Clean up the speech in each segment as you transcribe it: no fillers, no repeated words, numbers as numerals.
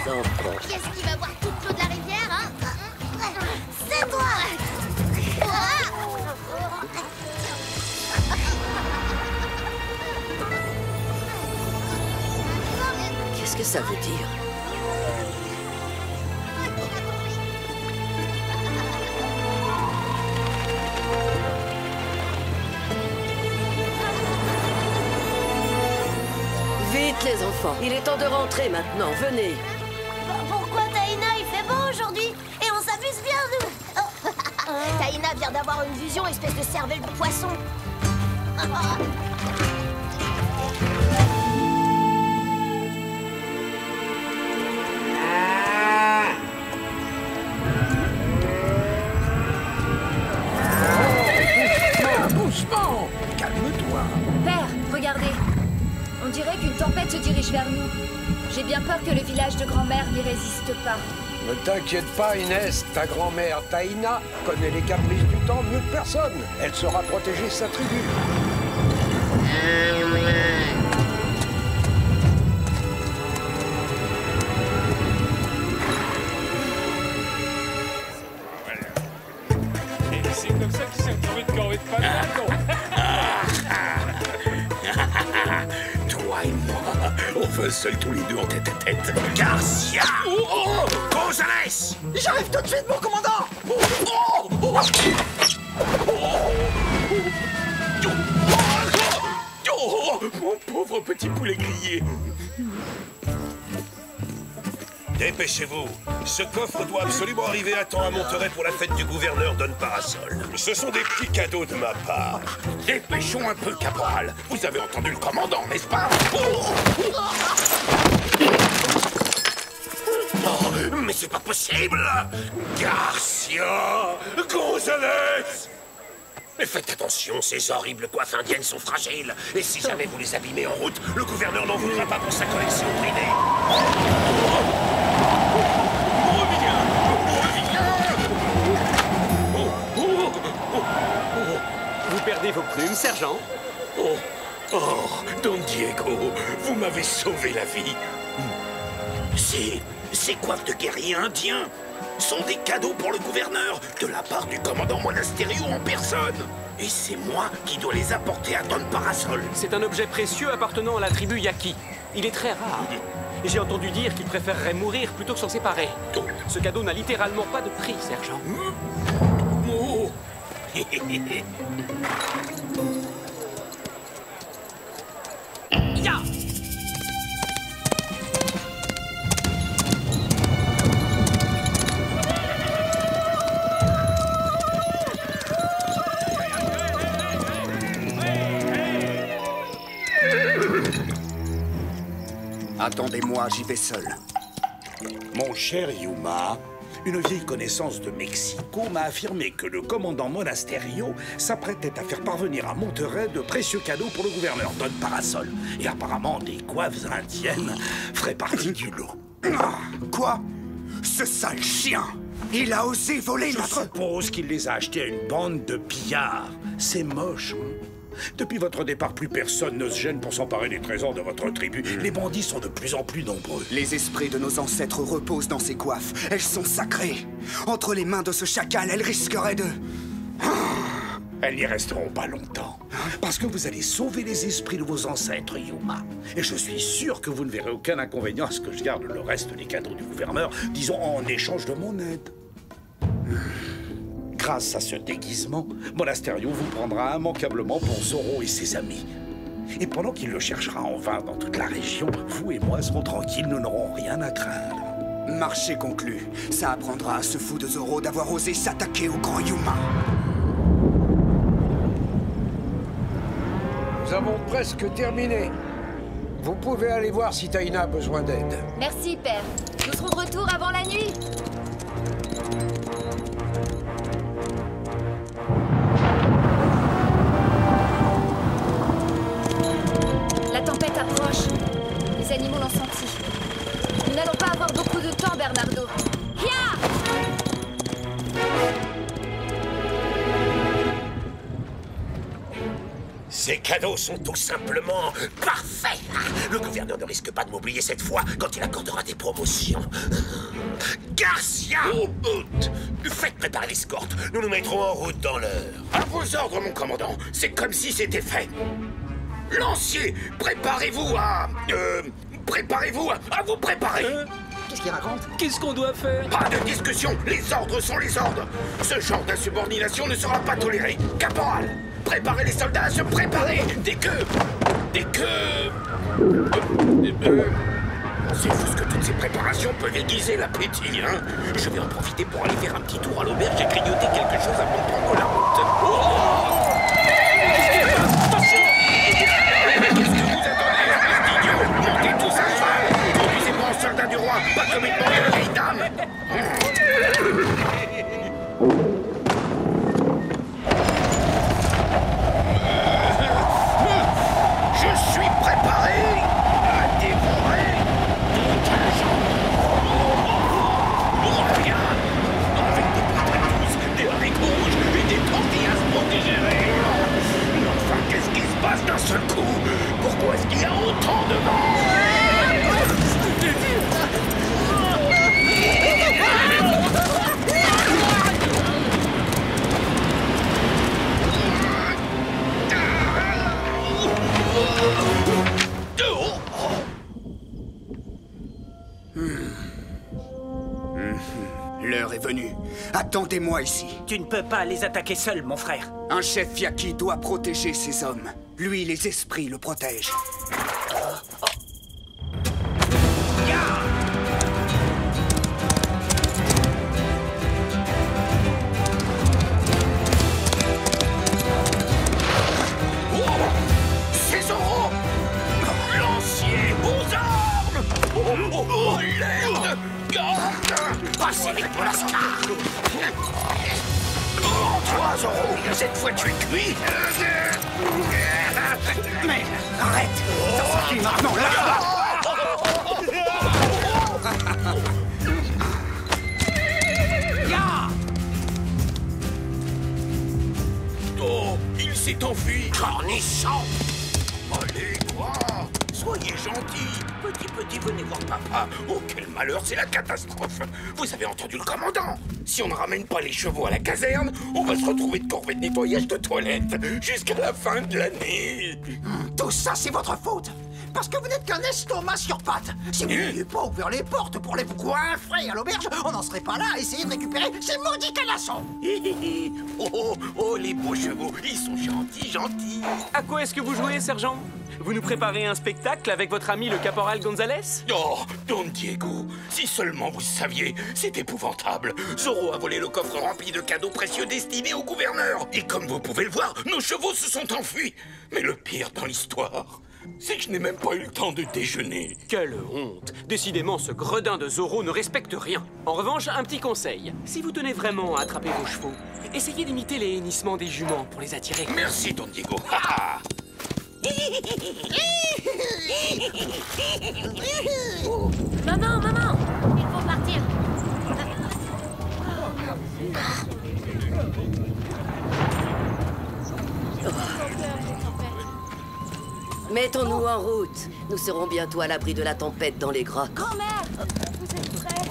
enfants. Qu'est-ce qui va boire toute l'eau de la rivière, hein? C'est toi! Qu'est-ce que ça veut dire? Vite les enfants, il est temps de rentrer maintenant, venez. Pourquoi Taïna, il fait beau aujourd'hui? Et on s'amuse bien, nous! Taïna vient d'avoir une vision, espèce de cervelle de poisson. Doucement! Calme-toi! Père, regardez. On dirait qu'une tempête se dirige vers nous. J'ai bien peur que le village de grand-mère n'y résiste pas. Ne t'inquiète pas, Inès. Ta grand-mère Taïna connaît les caprices du temps mieux que personne. Elle saura protéger sa tribu. Et c'est comme ça qu'il s'est retrouvé de corvée de panneau. Toi et moi, on va seuls tous les deux en tête à tête. Garcia! Oh! Gonzalez! J'arrive tout de suite, mon commandant! Oh, mon pauvre petit poulet grillé! Dépêchez-vous. Ce coffre doit absolument arriver à temps à Monterey pour la fête du gouverneur Don Parasol. Ce sont des petits cadeaux de ma part. Dépêchons un peu, caporal. Vous avez entendu le commandant, n'est-ce pas? Oh, mais c'est pas possible! Garcia! Gonzalez! Mais faites attention, ces horribles coiffes indiennes sont fragiles. Et si jamais vous les abîmez en route, le gouverneur n'en voudra pas pour sa collection privée. Vous perdez vos plumes, sergent? Don Diego, vous m'avez sauvé la vie. Ces coiffes de guerriers indiens sont des cadeaux pour le gouverneur de la part du commandant Monasterio en personne. Et c'est moi qui dois les apporter à Don Parasol. C'est un objet précieux appartenant à la tribu Yaqui. Il est très rare. Et j'ai entendu dire qu'il préférerait mourir plutôt que s'en séparer. Ce cadeau n'a littéralement pas de prix, sergent. Oh. Ya! Attendez-moi, j'y vais seul. Mon cher Yuma, une vieille connaissance de Mexico m'a affirmé que le commandant Monasterio s'apprêtait à faire parvenir à Monterey de précieux cadeaux pour le gouverneur Don Parasol. Et apparemment, des coiffes indiennes feraient partie du lot. Quoi? Ce sale chien! Il a osé voler Je notre... suppose qu'il les a achetés à une bande de pillards. C'est moche, hein? Depuis votre départ, plus personne ne se gêne pour s'emparer des trésors de votre tribu. Les bandits sont de plus en plus nombreux. Les esprits de nos ancêtres reposent dans ces coiffes. Elles sont sacrées. Entre les mains de ce chacal, elles risqueraient de... Elles n'y resteront pas longtemps. Parce que vous allez sauver les esprits de vos ancêtres, Yuma. Et je suis sûr que vous ne verrez aucun inconvénient à ce que je garde le reste des cadeaux du gouverneur, disons en échange de mon aide. Grâce à ce déguisement, Monasterio vous prendra immanquablement pour Zorro et ses amis. Et pendant qu'il le cherchera en vain dans toute la région, vous et moi serons tranquilles, nous n'aurons rien à craindre. Marché conclu. Ça apprendra à ce fou de Zorro d'avoir osé s'attaquer au grand Yuma. Nous avons presque terminé. Vous pouvez aller voir si Taïna a besoin d'aide. Merci, père. Nous serons de retour avant la nuit. La tempête approche. Les animaux l'ont senti. Nous n'allons pas avoir beaucoup de temps, Bernardo. Hia! C'est cadeaux sont tout simplement parfaits. Le gouverneur ne risque pas de m'oublier cette fois quand il accordera des promotions. Garcia! Faites préparer l'escorte. Nous nous mettrons en route dans l'heure. À vos ordres, mon commandant. C'est comme si c'était fait. Lancier, préparez-vous à vous préparer. Qu'est-ce qu'il raconte? Qu'est-ce qu'on doit faire? Pas de discussion, les ordres sont les ordres. Ce genre d'insubordination ne sera pas toléré. Caporal, préparez les soldats à se préparer. C'est juste que toutes ces préparations peuvent aiguiser l'appétit, hein. Je vais en profiter pour aller faire un petit tour à l'auberge et grignoter quelque chose avant de prendre la route. Qu'est-ce que vous attendez, espèce d'idiot? Montez tous à cheval. Conduisez-moi en soldat du roi, pas comme une bande de vieilles dames. Je suis préparé à dévorer tout un genre. Regarde, avec des patates douces, des haricots rouges et des tortillas protégérées. Enfin, qu'est-ce qui se passe d'un seul coup? Pourquoi est-ce qu'il y a autant de monde? L'heure est venue. Attendez-moi ici. Tu ne peux pas les attaquer seul, mon frère. Un chef Yaki doit protéger ses hommes. Lui, les esprits le protègent. C'est Zoro! Lancier aux armes! Oh, l'aide! Garde! Passez vite pour l'ascar! Oh, toi, Zoro! Cette fois, tu es cuit! Mais arrête! Ça suffit maintenant, là! Oh, il s'est enfui! Cornichon! Allez, quoi? Soyez gentil. Petit, venez voir papa. Oh, quel malheur, c'est la catastrophe. Vous avez entendu le commandant? Si on ne ramène pas les chevaux à la caserne, on va se retrouver de corvée de nettoyage de toilettes jusqu'à la fin de l'année. Tout ça, c'est votre faute. Parce que vous n'êtes qu'un estomac sur pattes. Si vous n'aviez pas ouvert les portes pour les coiffrer à l'auberge, on n'en serait pas là à essayer de récupérer ces maudits canassons. Oh, les beaux chevaux, ils sont gentils. À quoi est-ce que vous jouez, sergent? Vous nous préparez un spectacle avec votre ami le caporal Gonzalez? Oh, Don Diego, si seulement vous saviez, c'est épouvantable. Zoro a volé le coffre rempli de cadeaux précieux destinés au gouverneur. Et comme vous pouvez le voir, nos chevaux se sont enfuis. Mais le pire dans l'histoire, c'est que je n'ai même pas eu le temps de déjeuner. Quelle honte! Décidément, ce gredin de Zoro ne respecte rien. En revanche, un petit conseil. Si vous tenez vraiment à attraper vos chevaux, essayez d'imiter les hennissements des juments pour les attirer. Merci, Don Diego. Maman, il faut partir. Mettons-nous en route. Nous serons bientôt à l'abri de la tempête dans les grottes. Grand-mère, vous êtes prête?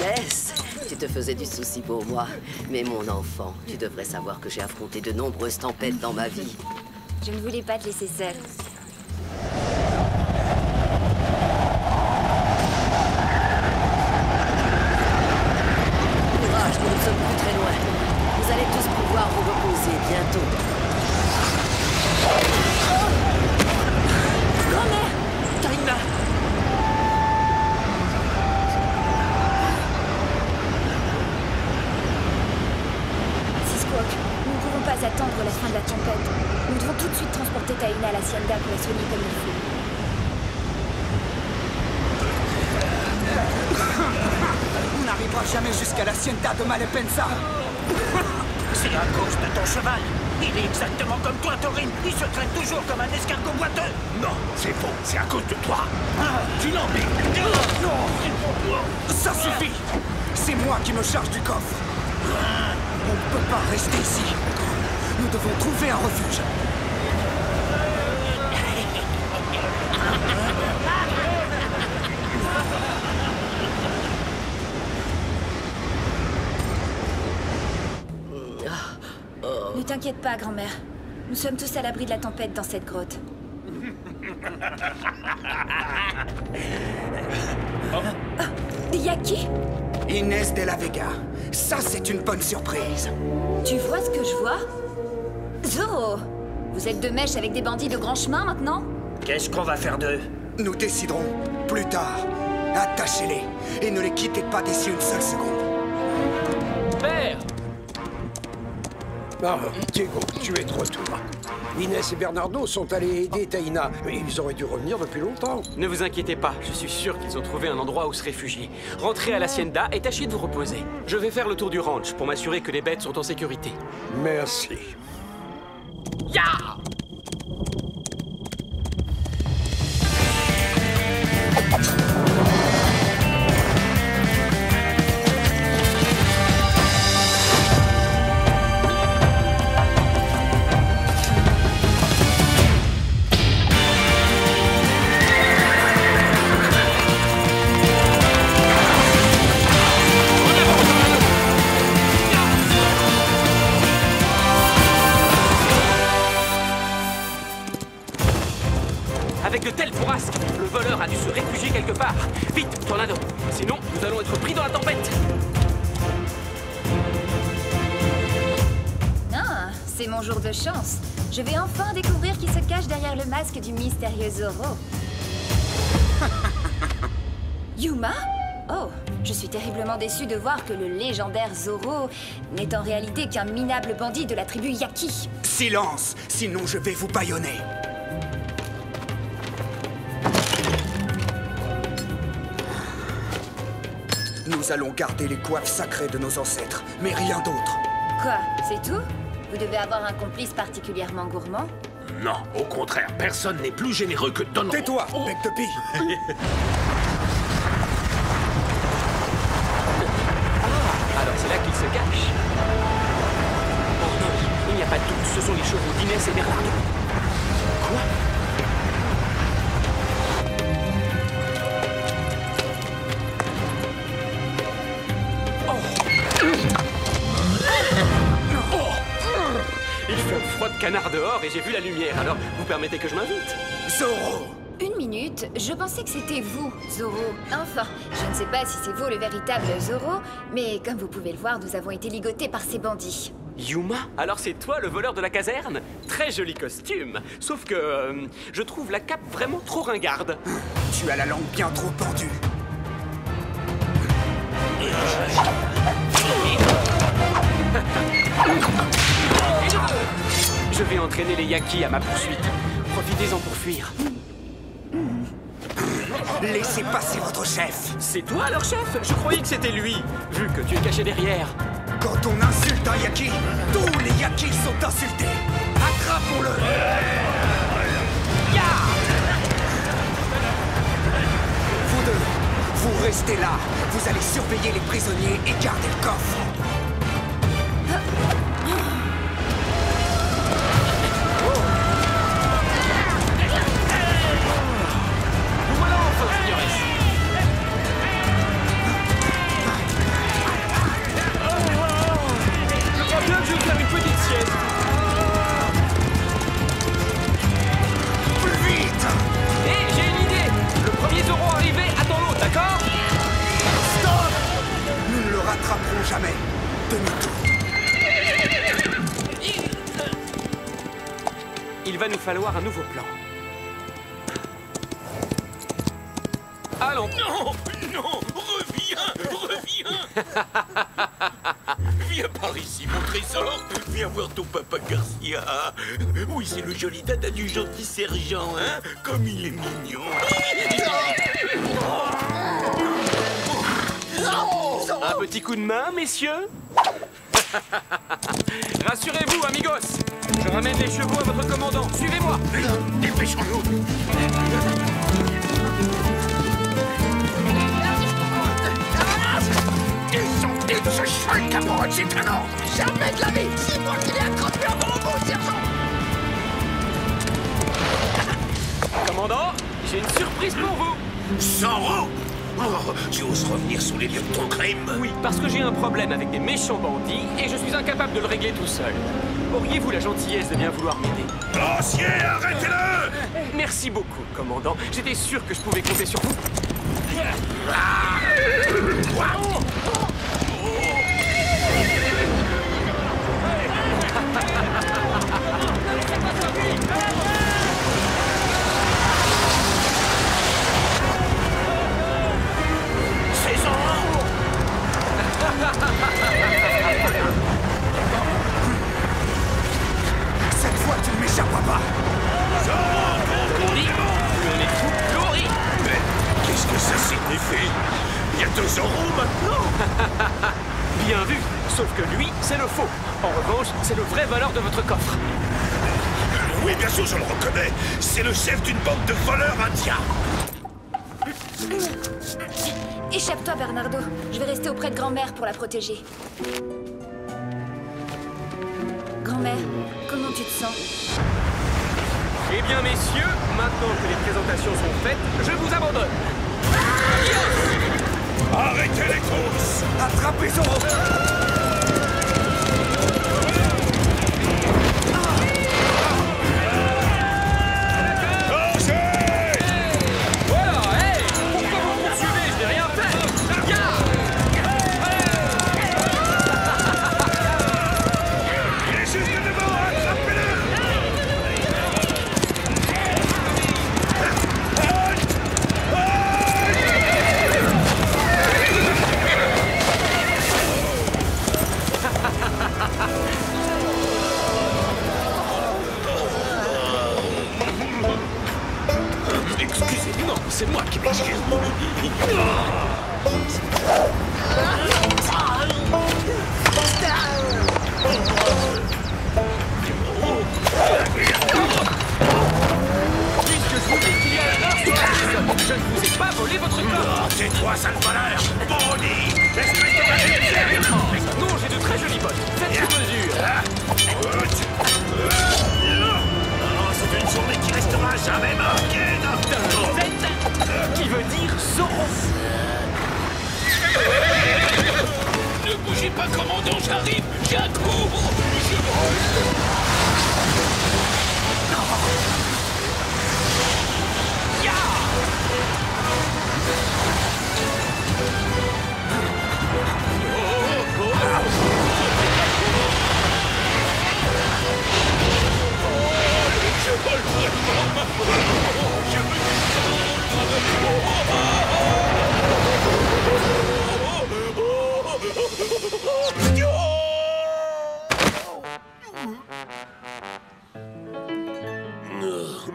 Inès, tu te faisais du souci pour moi. Mais mon enfant, tu devrais savoir que j'ai affronté de nombreuses tempêtes dans ma vie. Je ne voulais pas te laisser seule. Courage, nous ne sommes plus très loin. Vous allez tous pouvoir vous reposer bientôt. Grand-mère! Taïna! Sisquoc, nous ne pouvons pas attendre la fin de la tempête. Nous devons tout de suite transporter Taïna à la Hacienda pour la soigner comme il faut. On n'arrivera jamais jusqu'à la Hacienda de Malepensa. C'est à cause de ton cheval. Il est exactement comme toi, Taurine. Il se traîne toujours comme un escargot boiteux. Non, c'est faux, c'est à cause de toi. Tu l'embêtes. Ça suffit. C'est moi qui me charge du coffre. On ne peut pas rester ici. Nous devons trouver un refuge. Ne t'inquiète pas, grand-mère. Nous sommes tous à l'abri de la tempête dans cette grotte. Yaki? Inès de la Vega. Ça, c'est une bonne surprise. Tu vois ce que je vois? Zoro! Vous êtes de mèche avec des bandits de grand chemin maintenant? Qu'est-ce qu'on va faire d'eux? Nous déciderons plus tard. Attachez-les et ne les quittez pas d'ici une seule seconde. Père! Ah, Diego, tu es de retour. Inès et Bernardo sont allés aider Taina. Ils auraient dû revenir depuis longtemps. Ne vous inquiétez pas, je suis sûr qu'ils ont trouvé un endroit où se réfugier. Rentrez à l'hacienda et tâchez de vous reposer. Je vais faire le tour du ranch pour m'assurer que les bêtes sont en sécurité. Merci. Ya! Avec de telles bourrasques, le voleur a dû se réfugier quelque part. Vite, Tornado! Sinon, nous allons être pris dans la tempête! Ah, c'est mon jour de chance. Je vais enfin découvrir qui se cache derrière le masque du mystérieux Zoro. Yuma? Oh, je suis terriblement déçue de voir que le légendaire Zoro n'est en réalité qu'un minable bandit de la tribu Yaki. Silence, sinon je vais vous bâillonner. Nous allons garder les coiffes sacrées de nos ancêtres, mais rien d'autre. Quoi, c'est tout? Vous devez avoir un complice particulièrement gourmand? Non, au contraire, personne n'est plus généreux que Don. Tais-toi, bec de pie. Alors c'est là qu'il se cache. Oh non, il n'y a pas de doute, ce sont les chevaux d'Inès et Bernardo. Quoi? Il fait un froid de canard dehors et j'ai vu la lumière, alors vous permettez que je m'invite? Zoro! Une minute, je pensais que c'était vous, Zoro. Enfin, je ne sais pas si c'est vous le véritable Zoro, mais comme vous pouvez le voir, nous avons été ligotés par ces bandits. Yuma? Alors c'est toi le voleur de la caserne? Très joli costume. Sauf que je trouve la cape vraiment trop ringarde. Tu as la langue bien trop pendue. Je vais entraîner les Yaki à ma poursuite. Profitez-en pour fuir. Laissez passer votre chef. C'est toi leur chef? Je croyais que c'était lui, vu que tu es caché derrière. Quand on insulte un Yaki, tous les Yakis sont insultés. Attrapons-le. Vous deux, vous restez là. Vous allez surveiller les prisonniers et garder le coffre. Voilà enfin, signoresse. Je crois bien que je vais faire une petite sieste. Plus vite! Hé, j'ai une idée. Le premier Zoro arrivé attend l'autre, d'accord? Stop! Nous ne le rattraperons jamais. Demi-tour. Il va nous falloir un nouveau plan. Allons. Non, non, reviens. Viens par ici, mon trésor. Viens voir ton papa Garcia. Oui, c'est le joli dada du gentil sergent, hein? Comme il est mignon. Un petit coup de main, messieurs? Rassurez-vous, amigos. Je ramène les chevaux à votre commandant. Suivez-moi. Dépêchons-nous. Descendez de ce cheval, caporal, c'est un ordre. Jamais de la vie. C'est moi qui l'ai attrapé avant vous, sergent. Commandant, j'ai une surprise pour vous. Zorro! Oh, tu oses revenir sur les lieux de ton crime? Oui, parce que j'ai un problème avec des méchants bandits et je suis incapable de le régler tout seul. Auriez-vous la gentillesse de bien vouloir m'aider? Lancier, arrêtez-le! Merci beaucoup, commandant. J'étais sûr que je pouvais compter sur vous. C'est Zorro! Cette fois, tu ne m'échapperas pas. Plus on est fou, plus on rit. Mais qu'est-ce que ça signifie? Il y a 2 Zorro maintenant? Bien vu, sauf que lui, c'est le faux. En revanche, c'est le vrai voleur de votre coffre. Oui, bien sûr, je le reconnais. C'est le chef d'une bande de voleurs indiens. Échappe-toi, Bernardo. Je vais rester auprès de grand-mère pour la protéger. Grand-mère, comment tu te sens? Eh bien, messieurs, maintenant que les présentations sont faites, je vous abandonne. Arrêtez les courses! Attrapez Zorro. Voilà, hey! Pourquoi vous me poursuivez? Je n'ai rien fait! Il est juste devant, attrapez-le! Excusez-moi, non, c'est moi qui m'excuse. Puisque je vous dis qu'il y a un instant, je ne vous ai pas volé votre corps. Tais-toi, sale voleur! Bonnie! Espèce de malade! Non, j'ai de très jolies bottes. Faites sur mesure. C'est une journée qui restera jamais marquée dans ta tête! Qui veut dire Zorro. Ne bougez pas, commandant, j'arrive! J'accours!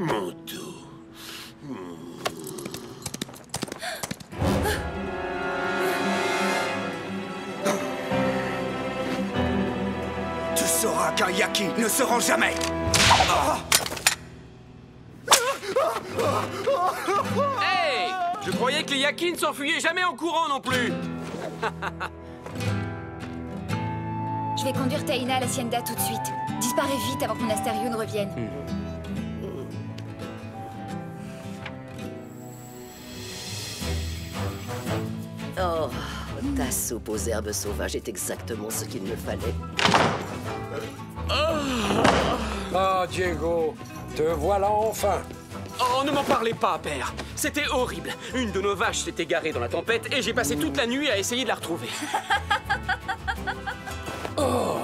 Mon dos. Tu sauras qu'un Yaki ne se rend jamais. Hey! Je croyais que les Yaki ne s'enfuyaient jamais en courant non plus. Je vais conduire Taina à l'Hacienda tout de suite. Disparais vite avant que mon Asterio ne revienne. Oh, ta soupe aux herbes sauvages est exactement ce qu'il me fallait. Ah, Diego, te voilà enfin. Oh, ne m'en parlez pas, père. C'était horrible. Une de nos vaches s'est égarée dans la tempête et j'ai passé toute la nuit à essayer de la retrouver. Oh.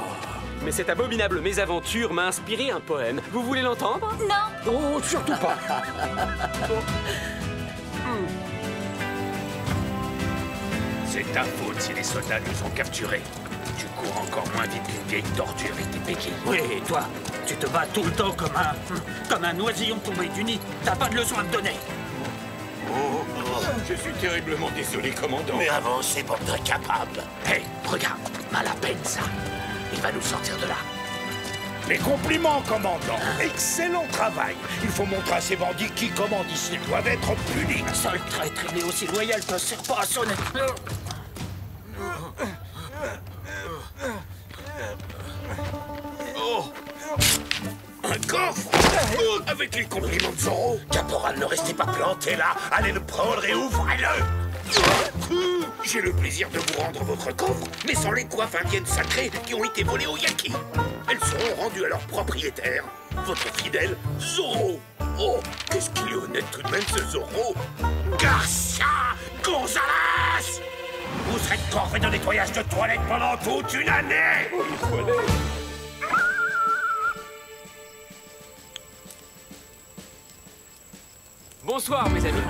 Mais cette abominable mésaventure m'a inspiré un poème. Vous voulez l'entendre? Non. Oh, surtout pas. C'est ta faute si les soldats nous ont capturés. Tu cours encore moins vite qu'une vieille tortue avec tes béquilles. Oui, et toi, tu te bats tout le temps comme un oisillon tombé du nid. T'as pas de leçon à me donner. Je suis terriblement désolé, commandant. Mais avancez, bande d'incapables. Hé, regarde, mal à peine ça. Il va nous sortir de là. Mes compliments, commandant. Excellent travail. Il faut montrer à ces bandits qui commandent ici doivent être punis. Un seul traître, il est aussi loyal qu'un serpent à sonner. Oh! Un coffre! Avec les compliments de Zorro! Caporal, ne restez pas planté là! Allez le prendre et ouvrez-le! J'ai le plaisir de vous rendre votre coffre, mais sans les coiffes indiennes sacrées qui ont été volées aux Yaki. Elles seront rendues à leur propriétaire, votre fidèle Zorro. Oh, qu'est-ce qu'il est honnête tout de même, ce Zorro! Garcia Gonzalez! Vous serez corvée de nettoyage de toilettes pendant toute une année! Bonsoir, mes amis.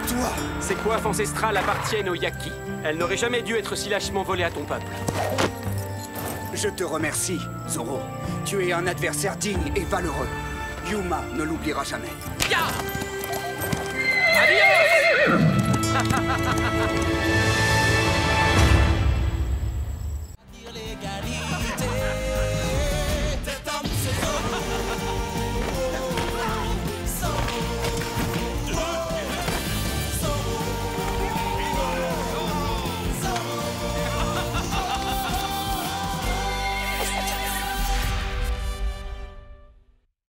Toi! Ces coiffes ancestrales appartiennent aux Yaki. Elles n'auraient jamais dû être si lâchement volées à ton peuple. Je te remercie, Zorro. Tu es un adversaire digne et valeureux. Yuma ne l'oubliera jamais. Ya! Adios!